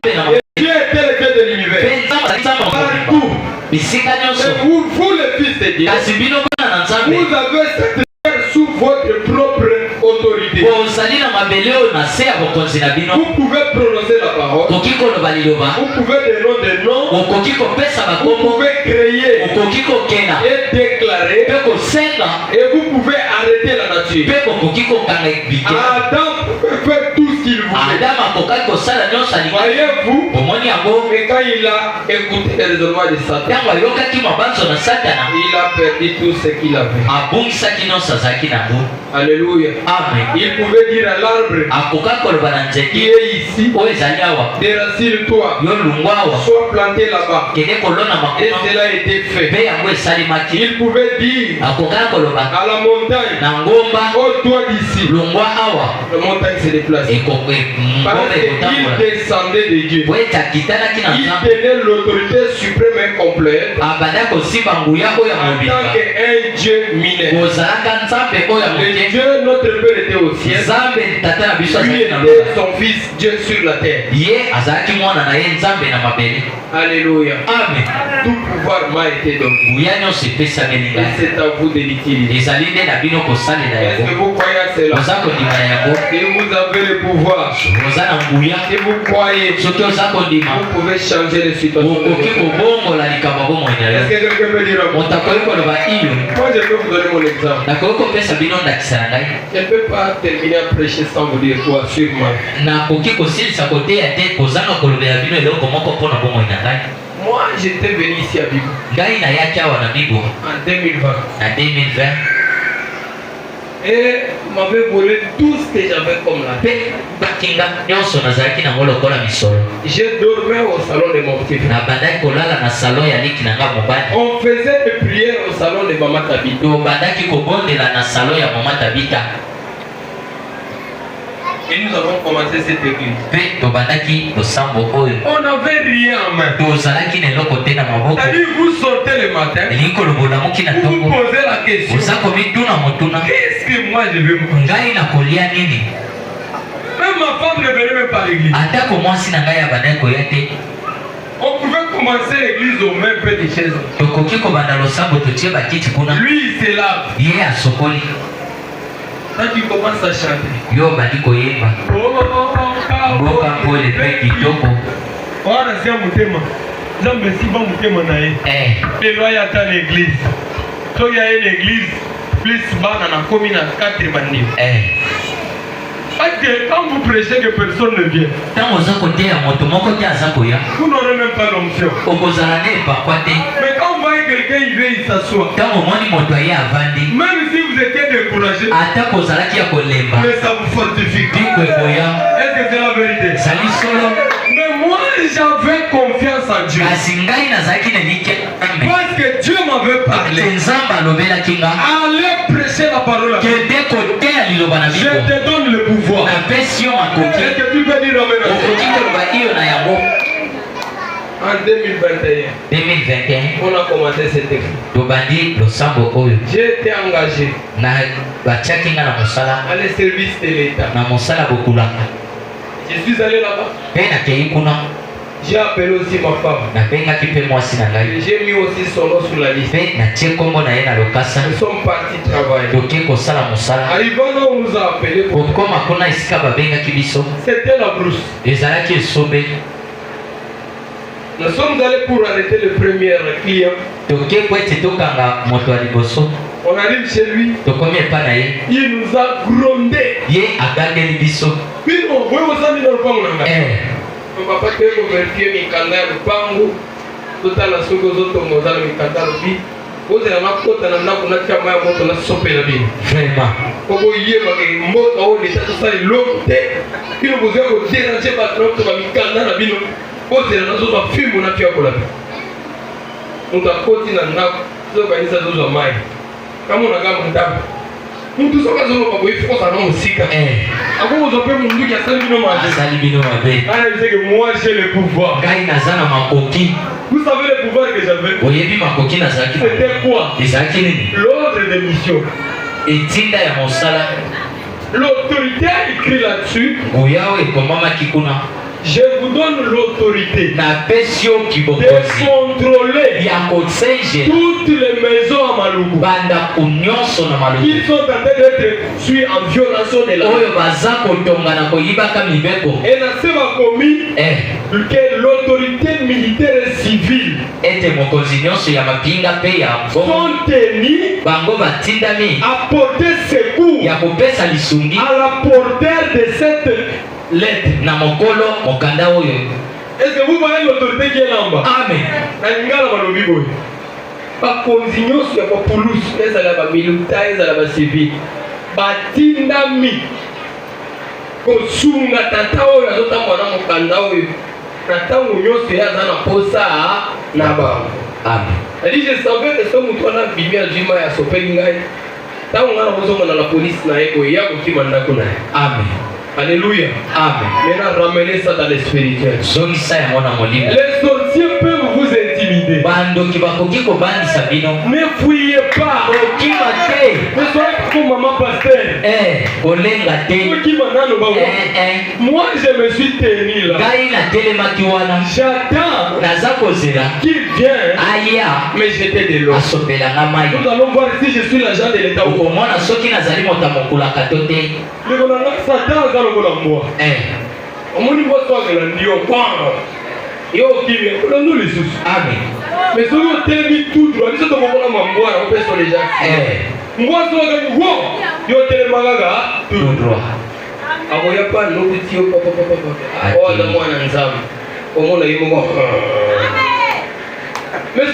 Dieu était le Dieu de l'univers. Partout. Et vous le Fils de Dieu, vous avez cette terre sous votre propre autorité. Vous pouvez prononcer la parole. Vous pouvez donner des noms. Vous pouvez créer et déclarer. Et vous pouvez arrêter la nature. Adam pouvait faire tout ce qu'il voulait. Voyez-vous, et quand il a écouté les raisonnements de Satan, il a perdu tout ce qu'il avait. Alléluia. Amen. Il pouvait dire à l'arbre qui est ici, déracine-toi, sois planté là-bas. Et cela a été fait. Il pouvait dire à la montagne, oh toi d'ici, la montagne se déplace. Parce qu'il descendait de Dieu. Il tenait l'autorité suprême et complète en tant qu'un Dieu mineur. Le Dieu, notre Père était au ciel. Lui était son fils Dieu sur la terre. Alléluia. Amen. Tout pouvoir m'a été donné. Et c'est à vous de l'utiliser. Est-ce que vous croyez à cela? Si vous avez le pouvoir, si vous croyez, vous pouvez changer les situations. Est-ce que quelqu'un peut dire moi, je peux vous donner mon exemple. Je ne peux pas terminer à prêcher sans vous dire quoi sur moi. Moi, j'étais venu ici à Bibo en 2020. Et m'avait volé tout ce que j'avais comme la paix. Je dormais au salon de mon petit frère. On faisait des prières au salon de Maman Tabita. Et nous avons commencé cette église. On n'avait rien en main. C'est-à-dire vous sortez le matin, vous vous posez la question, qu'est-ce que moi je vais manger? Même ma femme ne venait même pas à l'église. On pouvait commencer l'église au même peu de chaises. Lui il se lave. Quand tu commences à chanter, les lois à l'église. Quand il y a l'église, plus bas dans la commune à 4 bandes. Parce que quand vous prêchez que personne ne vient, vous n'aurez même pas l'onction. Mais quand vous voyez quelqu'un, il vient, il s'assoit. Même si vous étiez découragé, mais ça vous fortifie. Est-ce que c'est la vérité? Mais moi, j'avais confiance en Dieu. Parce que Dieu m'avait parlé. Allez prêcher la parole à Dieu. Je te donne le pouvoir. Est-ce que tu peux dire amen? En 2021, on a commencé cette église. J'ai été engagé à le service de l'État. Je suis allé là-bas. J'ai appelé aussi ma femme. J'ai mis aussi son nom sur la liste. Nous sommes partis travailler. Arrivant là, on nous a appelé. C'était la brousse. Nous sommes allés pour arrêter le premier client. On arrive chez lui. Il nous a grondé. Puis on voit aussi dans le pango. Papa tu es vérifier mikanda ya lupango totala soko zoto mozala mikanda lubi ozela na kota na ndako na chama ya moto na sopela bino vraiment koko yeba ke moto o leta to sali lote kino bozo ko déranger ba trop to ba mikanda na bino ozela na zo ba fimu na pia kola ndo akoti na ndako zo ba isa zo mai kama unagamba ndako mtu soka zo ba boyi foka na musika ako zo pe mundu ya sali bino mabe ana disait que moi j'ai le pouvoir. Vous savez le pouvoir que j'avais? C'était quoi? L'ordre de mission. L'autorité a écrit là-dessus. Je vous donne l'autorité de contrôler toutes les maisons à Maluku. Ils sont en train d'être suivis en violation de la loi. Et la CEV a commis que l'autorité militaire et civile sont tenus à porter secours à la porteur de cette lettre. Est-ce que vous voyez l'autorité qui est là-bas? Amen. Je savais que ce mouton a bimé à Jima et à Sopengai. Tant on a besoin de la police, amen. Alléluia. Amen. Maintenant, ramenez ça dans le spirituel. Les sorciers peuvent vous intimider. Ne fouillez pas. Ne soyez pas comme maman pasteur. Moi, je me suis tenu là. J'attends qu'il vienne me jeter de l'eau. Nous allons voir si je suis l'agent de l'État. Satan amen. Mais si vous avez tout droit, vous avez tout droit. Mais si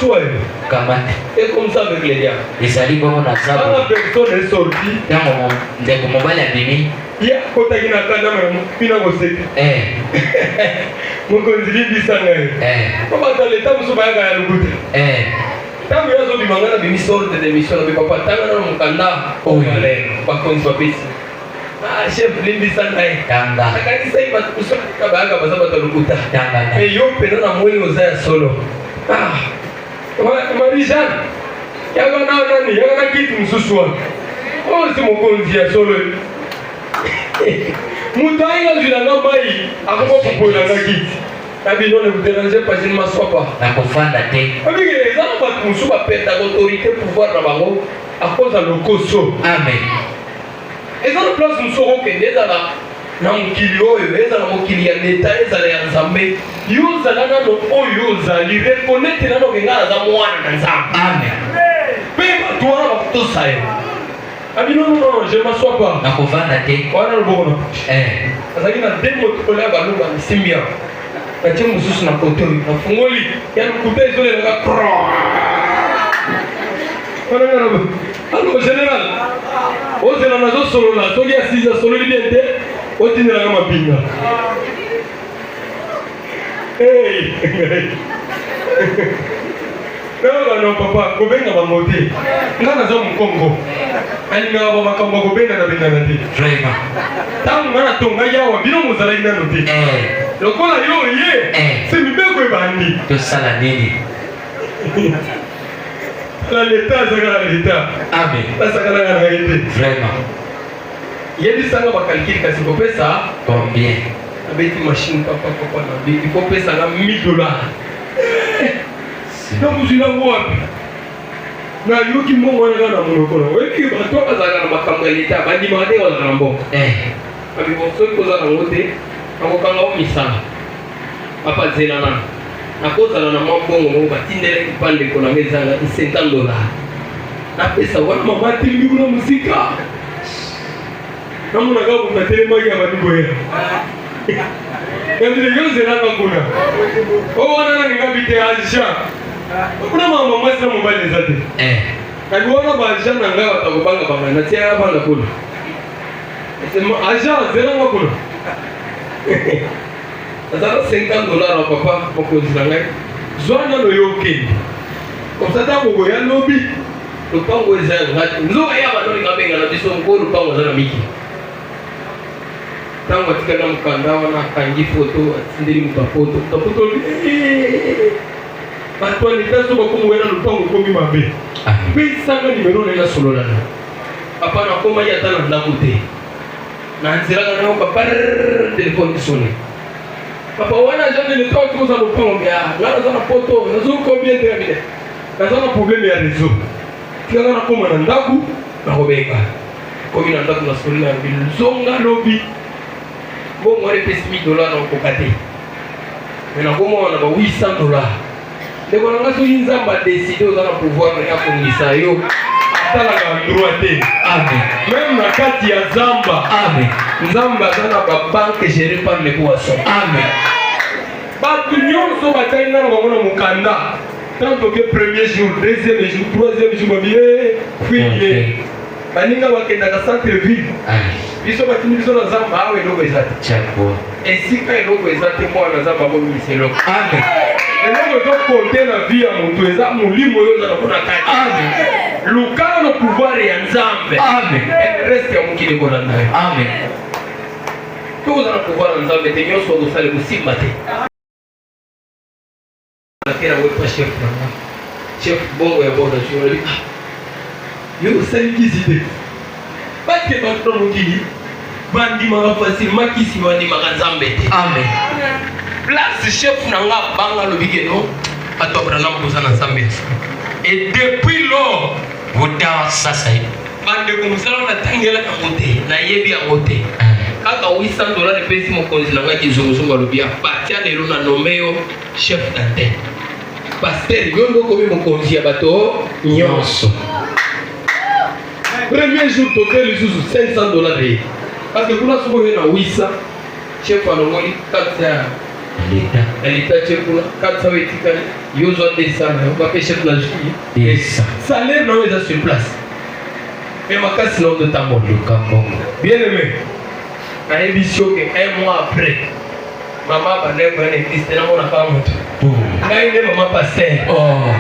vous et comme ça avec les diables. La personne est sortie. Il y a côté qui n'a pas de mon conduit bisangai. Comment dans l'état vous soyez à l'écoute. Tant que vous avez demandé de mission de démission, mais papa tant que mon candidat au palais, pas qu'on soit ici. Ah chef l'imbisangai. Tanga. Quand il va tout ça, kabaga basa batalukuta. Tanga. Mais yo pena na mwili uzaya solo. Ah. Marie-Jeanne, il y a un qui me souçoit. Oh, c'est mon conduit solo. Moutaï, je l'ai envoyé. Avant pour la guide. Abidon ne vous dérangez pas, je ne m'assois pas. Les gens ne sont pas perdre l'autorité pouvoir à cause de l'okoso. Amen. Et dans le place, nous saurons que les gens na mukili oyo eza na mukili ya leta eza ya nzambe yoza na no oyoza li reconnaître na no ngala za mwana na nzambe. Amen. Pe toi na to sayo abi non je m'assois pas na kovanda te wana lobono azaki na demo tokola balunga simbia na timu mususu na koto na fungoli ya mkupe zole na kro wana ngana allo général ozela na zo solo la soki asiza solo libente otinela kama pinga. Hey. Non papa, kobenga bangote. Ngana za mkongo. Ani ngaba makambo kobenga na benga na te. Vraiment. Tangu ngana tonga yawa bino muzala ina no te. Lokola yo ye. C'est mibeko ebandi. To sala nini? L'état, c'est l'état. Amen. Ça c'est la réalité. Vraiment. Il y a des sangs à calculer quand il faut payer ça. Combien? Avec une machine, papa, il faut payer ça à $1000. Donc vous allez voir. Na yuki mungu wana munokono. Wewe bato bazana na makambo leta bandi mande wala nambo. Abi boso koza na ngote. Akokanga o misala. Papa zelana. Nakozala na mabongo mo batindele kipande kona mezanga $50. Na pesa wana mama timbi kuna muzika. Namu na gabu katele magi abadigo ya. Kandi yoze na kuna. O wana ngabite Aisha. Kuna mama mwasi na mobile zate. Kandi wana ba Aisha na ngawa takubanga banga na tia banga kuna. Sema Aisha zela ngakuna. Azala $50 papa pour que zangai. Zwana no yoke. Comme ça ta ko ya lobi. Le pango ezanga. Nzo ya ba no ngabenga na biso ngolo pango zana miki. Tango atikana mukanda wana kangi photo atindeli mupapoto. Tapoto. Bato ni taso ba ko mwena lupango ko mi mabe. Pe sanga numero na solo lana. papa na koma ya tana ndako te na nzira na papa téléphone sonné papa wana jone le temps que ça nous prend bien là dans la photo nous avons combien de minutes nous avons un problème ya réseau tika na koma na ndako na kobeka komi na ndako na soli na bilzonga lobi bon moi les $1000 na kokate mais na koma na ba $800 ndeko na ngaso nzamba décider aux na pouvoir ya kongisa yo atala ka droite amen même na kati ya zamba amen nzamba na ba banque gérée par les poissons amen ba nyonso batanga na ngona mukanda tant que premier jour deuxième jour troisième jour bien puis baninga bakenda ka centre ville biso batini biso na zamba awe ndoko ezati chapo esika ndoko ezati mwana zamba bo miselo amen ndoko to compter la vie ya moto eza mulimo yo za na kati amen lukana no pouvoir ya nzambe amen reste ya mukile kona nayo amen to za na pouvoir ya nzambe te nyoso do sale kusimba te akira wepa chef bongo ya boda juri yo sali kizide parce que bato mukili bandi ma facile makisi bandi makanzambe te amen place chef nanga banga lobikeno atobra na mbuza na nzambe et depuis lors voda sasa bande kumusala na tangela ka mote na yebi ya mote kaka $800 pesi mokonzi nanga kizunguzungu lobia patia lelo na nomeo chef d'antenne pasteur yondo komi mokonzi ya bato nyonso premier jour toke lisusu $500 parce que kuna soko na 800 chef alongoli 400 l'État chef kuna 400 etika yozo 200 ba pe chef na juillet salaire non est sur place mais makasi non de tambo bien aimé na émission que un mois après maman ba ne ko ne Christ na mona ka moto ngai ne maman passer oh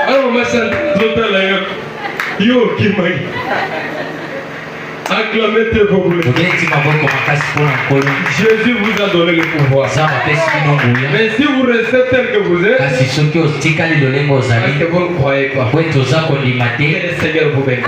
alors maman ça total la yo kimai acclamez tes peuples. Jésus vous a donné le pouvoir. Mais si vous restez tel que vous êtes, est-ce que vous ne croyez pas que le Seigneur vous bénit?